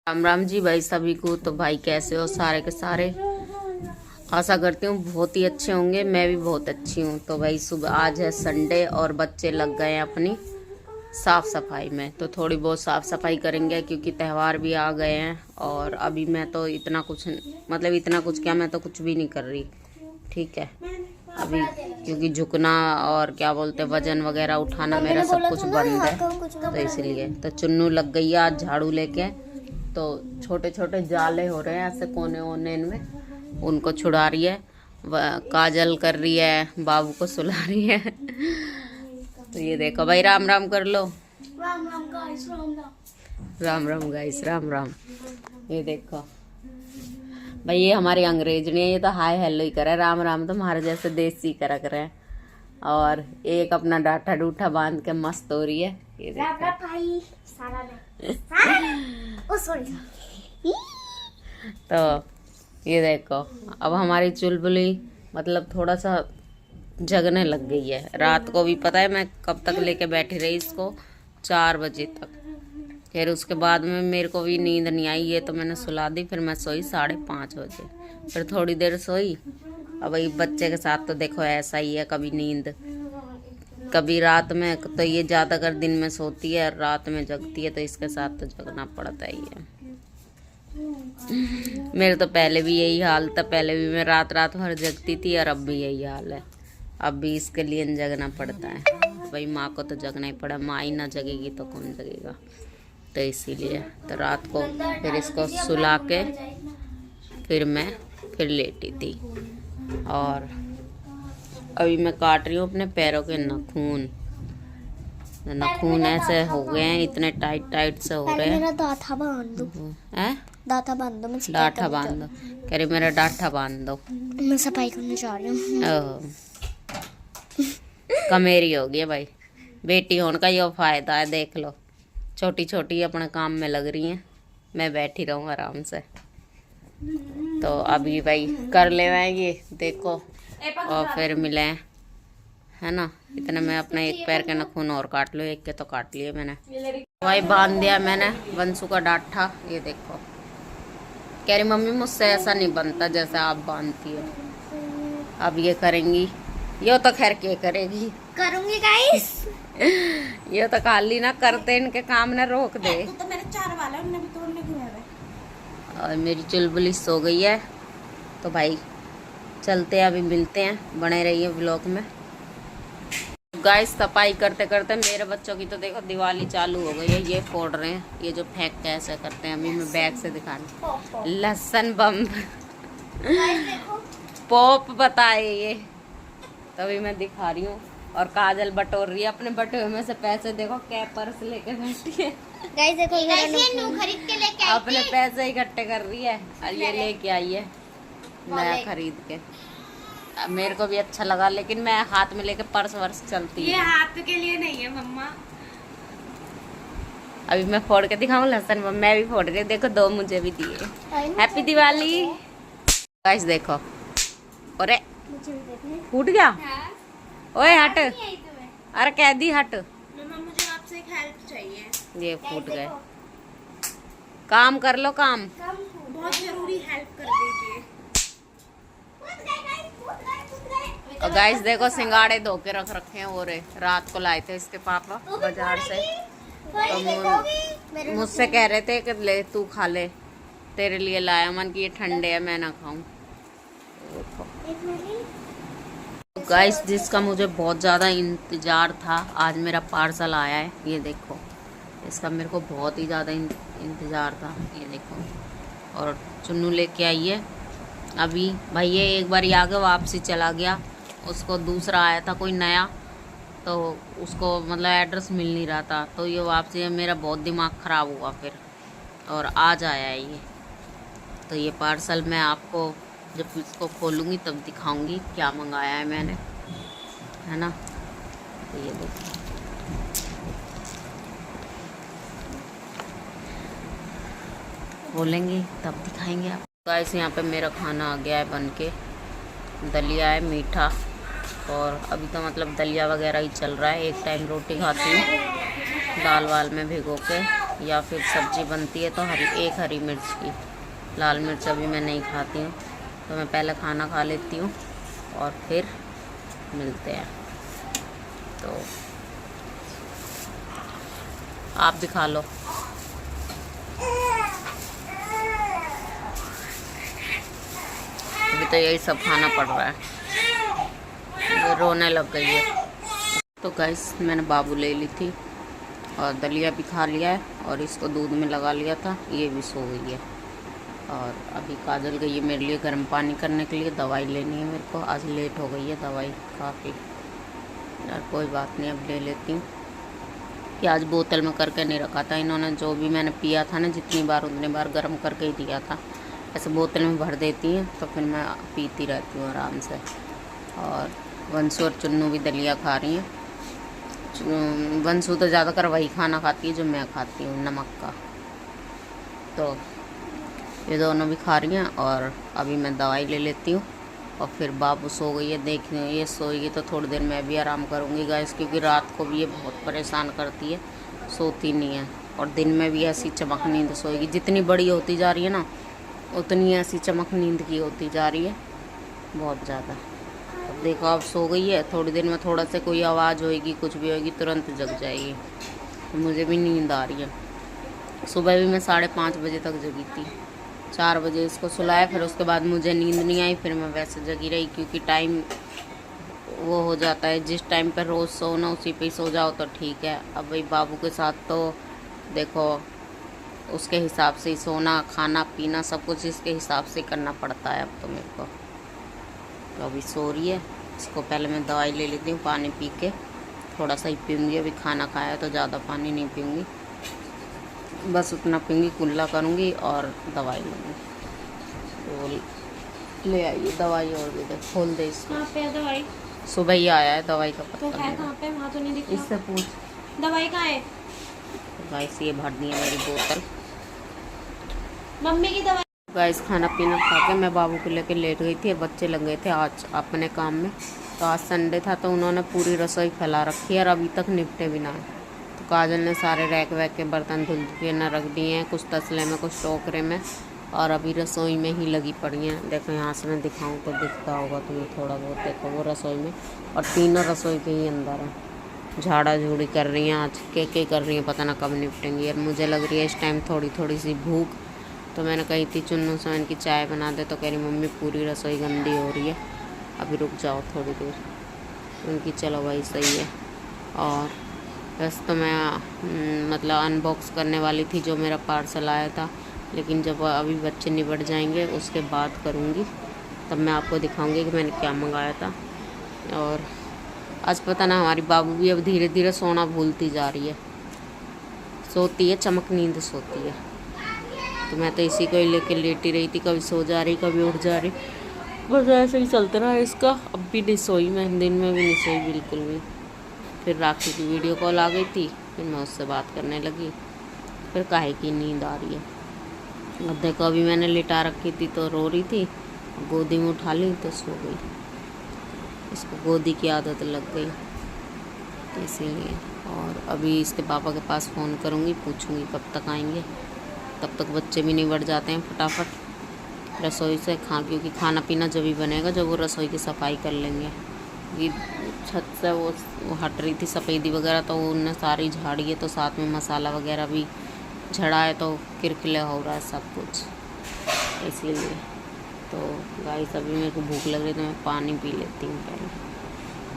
राम राम जी भाई सभी को। तो भाई कैसे हो सारे के सारे। आशा करती हूँ बहुत ही अच्छे होंगे। मैं भी बहुत अच्छी हूँ। तो भाई सुबह आज है संडे और बच्चे लग गए हैं अपनी साफ सफाई में। तो थोड़ी बहुत साफ सफाई करेंगे क्योंकि त्यौहार भी आ गए हैं। और अभी मैं तो इतना कुछ क्या, मैं तो कुछ भी नहीं कर रही। ठीक है अभी, क्योंकि झुकना और क्या बोलते वजन वगैरह उठाना मेरा सब कुछ बंद है। तो इसलिए तो चुन्नू लग गई है आज झाड़ू लेके। तो छोटे छोटे जाले हो रहे हैं ऐसे कोने ओने में, उनको छुड़ा रही है। काजल कर रही है, बाबू को सुला रही है। तो ये देखो भाई, राम राम कर लो। राम राम गाइस, राम राम। राम राम गाइस, राम राम। ये देखो भाई, ये हमारी अंग्रेज नहीं है, ये तो हाय हेलो ही करे। राम राम तो हमारे जैसे देसी करा करे। और एक अपना डाठा डूठा बांध के मस्त हो रही है। ये देखो तो ये देखो अब हमारी चुलबुली मतलब थोड़ा सा जगने लग गई है। रात को भी पता है मैं कब तक लेके बैठी रही इसको, 4 बजे तक। फिर उसके बाद में मेरे को भी नींद नहीं आई है तो मैंने सुला दी। फिर मैं सोई 5:30 बजे, फिर थोड़ी देर सोई। अब भाई बच्चे के साथ तो देखो ऐसा ही है, कभी नींद कभी रात में। तो ये ज़्यादातर दिन में सोती है, रात में जगती है, तो इसके साथ तो जगना पड़ता ही है। मेरे तो पहले भी यही हाल था, पहले भी मैं रात रात भर जगती थी और अब भी यही हाल है। अब भी इसके लिए जगना पड़ता है भाई। माँ को तो जगना ही पड़ा, माँ ही ना जगेगी तो कौन जगेगा। तो इसीलिए तो रात को फिर इसको सुला के फिर मैं फिर लेटी थी। और अभी मैं काट रही हूँ अपने पैरों के नाखून। नाखून ऐसे हो गए हैं, इतने टाइट टाइट से हो रहे हैं। मेरा दाथा बांध दो। हैं? दाथा बांध दो। मैं डाठा बांध दो, कह रही मेरा डाठा बांध दो। मैं सफाई करने जा रही हूँ। कमेरी हो गई है भाई। बेटी होने का ये फायदा है, देख लो छोटी छोटी अपने काम में लग रही हैं, मैं बैठी रहूँ आराम से। तो अभी भाई कर ले ये देखो, और फिर मिले है ना। इतने में अपने एक पैर के नाखून और काट लो, एक के तो काट लिए मैंने। भाई बांध दिया मैंने वंशु का डाठा। ये देखो कह रही मम्मी मुझसे ऐसा नहीं बनता जैसे आप बांधती हो। अब ये करेंगी, ये तो खैर क्या करेगी, करूंगी गाइस। ये तो खाली ना करते इनके काम ना रोक दे। तो मेरे 4 वाला उन्हें भी तोड़ने क्यों है। और मेरी चुलबुली सो गई है। तो भाई चलते हैं, अभी मिलते हैं, बने रहिए व्लॉग में। गाइस सफाई करते करते मेरे बच्चों की तो देखो दिवाली चालू हो गई है। ये फोड़ रहे हैं, ये जो फेंक के ऐसे करते हैं। अभी मैं बैग से दिखाने लहसुन बम पॉप बताए ये। तभी मैं दिखा रही हूँ। और काजल बटोर रही है अपने बटुए में से पैसे। देखो क्या पर्स लेके बैठी है। गाइस देखो ये खरीद के लेके आई अपने पैसे इकट्ठे कर रही है और ये लेके आई है नया खरीद के। अब मेरे को भी अच्छा लगा, लेकिन मैं हाथ में लेके पर्स वर्स चलती है। ये हाथ के लिए नहीं है मम्मा। अभी मैं फोड़ के दिखाऊं लहसुन बम। मैं भी फोड़ रही, देखो 2 मुझे भी दिए। Happy Diwali guys. देखो अरे फूट गया। ओए हट, अरे कह दी हट। मम्मा मुझे आपसे एक हेल्प चाहिए। ये फूट गए। काम कर लो काम। बहुत जरूरी हेल्प कर दीजिए। और गाइस देखो सिंगाड़े धो के रख रखे हैं। और रात को लाए थे इसके पापा बाजार से। तो मुझसे कह रहे थे कि ले तू खा ले, तेरे लिए लाया। मन की ये ठंडे है, मैं ना खाऊं। गाइस जिसका मुझे बहुत ज़्यादा इंतज़ार था, आज मेरा पार्सल आया है। ये देखो इसका मेरे को बहुत ही ज़्यादा इंतज़ार था। ये देखो, और चुन्नू लेके आई है अभी। भाई ये एक बार आगे वापसी चला गया, उसको दूसरा आया था कोई नया, तो उसको मतलब एड्रेस मिल नहीं रहा था। तो ये वापसी मेरा बहुत दिमाग ख़राब हुआ फिर, और आज आया है ये। तो ये पार्सल मैं आपको जब इसको खोलूँगी तब दिखाऊंगी क्या मंगाया है मैंने, है ना। तो ये देखो खोलेंगे तब दिखाएंगे आप। गाइस यहाँ पे मेरा खाना आ गया है बन के। दलिया है मीठा, और अभी तो मतलब दलिया वगैरह ही चल रहा है। एक टाइम रोटी खाती हूँ दाल वाल में भिगो के। या फिर सब्जी बनती है तो एक हरी मिर्च की। लाल मिर्च अभी मैं नहीं खाती हूँ, तो मैं पहले खाना खा लेती हूँ और फिर मिलते हैं। तो आप भी खा लो। अभी तो यही सब खाना पड़ रहा है, ये रोने लग गई है। तो गाइस मैंने बाबू ले ली थी और दलिया भी खा लिया है और इसको दूध में लगा लिया था, ये भी सो गई है। और अभी काजल गई है मेरे लिए गर्म पानी करने के लिए, दवाई लेनी है मेरे को, आज लेट हो गई है दवाई काफ़ी। यार कोई बात नहीं, अब ले लेती हूँ। प्याज बोतल में करके नहीं रखा था इन्होंने, जो भी मैंने पिया था ना जितनी बार उतनी बार गर्म करके ही दिया था। ऐसे बोतल में भर देती हैं तो फिर मैं पीती रहती हूँ आराम से। और वंशु और चुन्नू भी दलिया खा रही हैं। वंशु तो ज़्यादातर वही खाना खाती है जो मैं खाती हूँ, नमक का। तो ये दोनों भी खा रही हैं और अभी मैं दवाई ले लेती हूँ और फिर बाबू सो गई है। देखने ये सोएगी तो थोड़ी देर मैं भी आराम करूँगी गाइस, क्योंकि रात को भी ये बहुत परेशान करती है, सोती नहीं है। और दिन में भी ऐसी चमक नींद सोएगी, जितनी बड़ी होती जा रही है ना उतनी ऐसी चमक नींद की होती जा रही है, बहुत ज़्यादा। अब देखो अब सो गई है, थोड़ी देर में थोड़ा सा कोई आवाज़ होएगी कुछ भी होएगी तुरंत जग जाएगी। तो मुझे भी नींद आ रही है। सुबह भी मैं 5:30 बजे तक जगी थी, 4 बजे इसको सुलाया, फिर उसके बाद मुझे नींद नहीं आई, फिर मैं वैसे जगी रही, क्योंकि टाइम वो हो जाता है जिस टाइम पर रोज़ सोना उसी पे सो जाओ तो ठीक है। अब भाई बाबू के साथ तो देखो उसके हिसाब से ही सोना खाना पीना सब कुछ इसके हिसाब से करना पड़ता है अब तो मेरे को। तो अभी सो रही है, इसको पहले मैं दवाई ले लेती हूँ, पानी पी के थोड़ा सा ही पीऊँगी। अभी खाना खाया तो ज़्यादा पानी नहीं पीऊँगी, बस उतना पीऊँगी, कुल्ला करूँगी और दवाई लूँगी। तो ले आइए दवाई और दे दे, खोल दे इसको। कहाँ पे है दवाई? सुबह ही आया है दवाई का तो पत्ता है मेरा। कहाँ पे? वहाँ तो नहीं दिख रहा। इससे पूछ। दवाई कहाँ है? गाइस ये भर दी है मेरी बोतल। मम्मी की दवाई। गाइस खाना पीना खा के मैं बाबू को लेके लेट गई थी और बच्चे लग गए थे आज अपने काम में। तो आज संडे था तो उन्होंने पूरी रसोई फैला रखी है और अभी तक निपटे भी ना है। तो काजल ने सारे रैक वैक के बर्तन धुल के न रख दिए हैं, कुछ तसले में कुछ टोकरे में, और अभी रसोई में ही लगी पड़ी हैं। देखो यहाँ से मैं दिखाऊँ तो दिखता होगा तुम्हें थोड़ा बहुत, देखो वो रसोई में, और तीनों रसोई के ही अंदर हैं। झाड़ा झूड़ी कर रही हैं आज, के कर रही हैं, पता ना कब निपटेंगी। और मुझे लग रही है इस टाइम थोड़ी थोड़ी सी भूख, तो मैंने कही थी चुन्नू से इनकी चाय बना दे, तो कह रही मम्मी पूरी रसोई गंदी हो रही है, अभी रुक जाओ थोड़ी देर। उनकी चलो भाई सही है। और वैसे तो मैं मतलब अनबॉक्स करने वाली थी जो मेरा पार्सल आया था, लेकिन जब अभी बच्चे निबट जाएंगे उसके बाद करूँगी, तब मैं आपको दिखाऊँगी कि मैंने क्या मंगाया था। और आज पता ना हमारी बाबू भी अब धीरे धीरे सोना भूलती जा रही है, सोती है चमक नींद सोती है। तो मैं तो इसी को ही लेके लेटी रही थी, कभी सो जा रही कभी उठ जा रही, बस ऐसे ही चलता रहा इसका। अब भी नहीं सोई मैं, दिन में भी नहीं सोई बिल्कुल भी। फिर राखी की वीडियो कॉल आ गई थी, फिर मैं उससे बात करने लगी, फिर काहे की नींद आ रही है। अब देखो अभी मैंने लिटा रखी थी तो रो रही थी, गोदी में उठा ली तो सो गई। इसको गोदी की आदत लग गई इसीलिए। और अभी इसके पापा के पास फ़ोन करूँगी, पूछूँगी कब तक आएंगे, तब तक बच्चे भी निबट जाते हैं फटाफट रसोई से क्योंकि खाना पीना जब भी बनेगा जब वो रसोई की सफाई कर लेंगे। ये छत से वो हट रही थी सफ़ेदी वगैरह, तो उनने सारी झाड़ी है, तो साथ में मसाला वगैरह भी झड़ा है, तो किरकिला हो रहा है सब कुछ इसीलिए। तो गाइस अभी मेरे को भूख लग रही तो मैं पानी पी लेती हूँ पहले।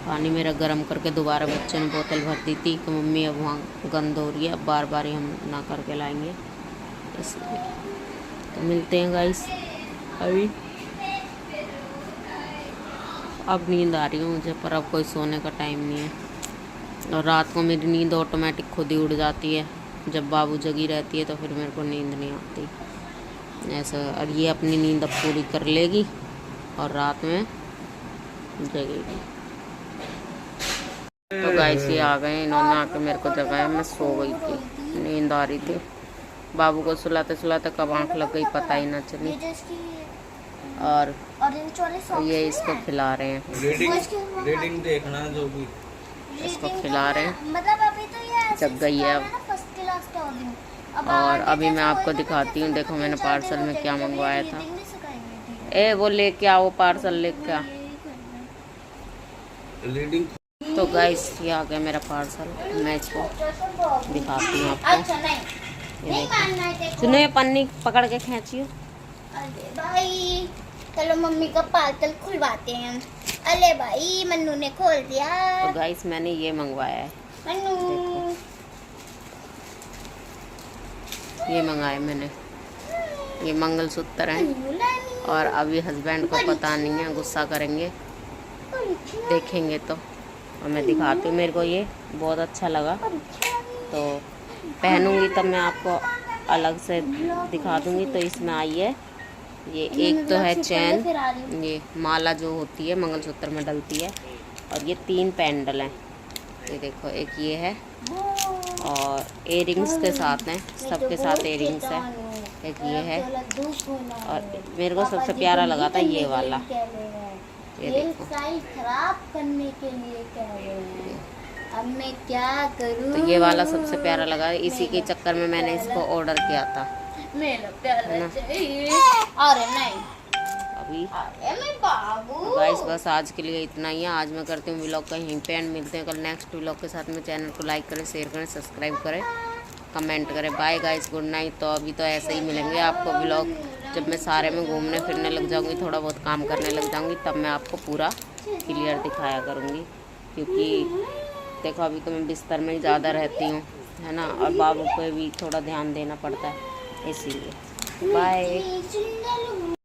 पानी मेरा गर्म करके दोबारा बच्चे ने बोतल भर दी थी कि मम्मी अब वहाँ गंद हो रही है, अब बार बार ही हम ना करके लाएंगे इसलिए। तो मिलते हैं गाइस अभी। अब नींद आ रही है मुझे, पर अब कोई सोने का टाइम नहीं है। और रात को मेरी नींद ऑटोमेटिक खुद ही उड़ जाती है, जब बाबू जगी रहती है तो फिर मेरे को नींद नहीं आती ऐसा। और ये अपनी नींद अब पूरी कर लेगी और रात में जगेगी। तो गाइस ये आ गए, इन्होंने आके मेरे को जगाया, मैं सो गई थी, नींद आ रही थी। बाबू को सुलाते सुलाते कब आँख लग गई पता ही ना चली। और ये इसको खिला रहे हैं, रेटिंग देखना जो भी इसको खिला रहे हैं, मतलब अभी तो ये जग गई है अब। फर्स्ट क्लास का हो गया। और अभी मैं आपको दिखाती हूँ। देखो मैंने पार्सल में क्या मंगवाया था। ए वो लेके आओ, पार्सल लेके आ। रीडिंग तो गाइस ये आ गया मेरा पार्सल, मैं इसको दिखाती हूँ आपको। अच्छा नहीं ये नहीं देखो। मानना है देखो। सुनो, ये पन्नी पकड़ के खींचियो। अरे भाई चलो मम्मी का पार्सल खुलवाते हैं। अरे भाई मन्नू ने खोल दिया। तो गाइस मैंने ये मंगवाया है, मन्नू ये मंगाया मैंने, ये मंगलसूत्र है। मन्नू लानी। और अभी हस्बैंड को पता नहीं है, गुस्सा करेंगे, देखेंगे तो। और मैं दिखाती हूँ, मेरे को ये बहुत अच्छा लगा, तो पहनूंगी तब मैं आपको अलग से दिखा दूंगी। तो इसमें आई है ये, एक तो है चैन, ये माला जो होती है मंगलसूत्र में डलती है, और ये 3 पेंडल हैं। ये देखो, एक ये है, और इयरिंग्स के साथ हैं, सबके साथ इयरिंग्स है। एक ये है, और मेरे को सबसे प्यारा लगा था ये वाला, ये देखो। खराब करने के लिए कह रहे हैं। अब मैं क्या करूं? तो ये वाला सबसे प्यारा लगा, इसी के चक्कर में मैंने इसको ऑर्डर किया था। मेरा प्यारा चाहिए। अरे नहीं, अभी अरे मैं बाबू। गाइस बस आज के लिए इतना ही है। आज मैं करती हूँ व्लॉग का यहीं पे एंड। मिलते हैं कल नेक्स्ट व्लॉग के साथ में। चैनल को लाइक करें, शेयर करें, सब्सक्राइब करें, कमेंट करें। Bye guys, good night. तो अभी तो ऐसे ही मिलेंगे आपको व्लॉग, जब मैं सारे में घूमने फिरने लग जाऊंगी, थोड़ा बहुत काम करने लग जाऊंगी, तब मैं आपको पूरा क्लियर दिखाया करूंगी। क्योंकि देखो अभी तो मैं बिस्तर में ही ज़्यादा रहती हूँ, है ना, और बाबू पे भी थोड़ा ध्यान देना पड़ता है, इसीलिए। बाय।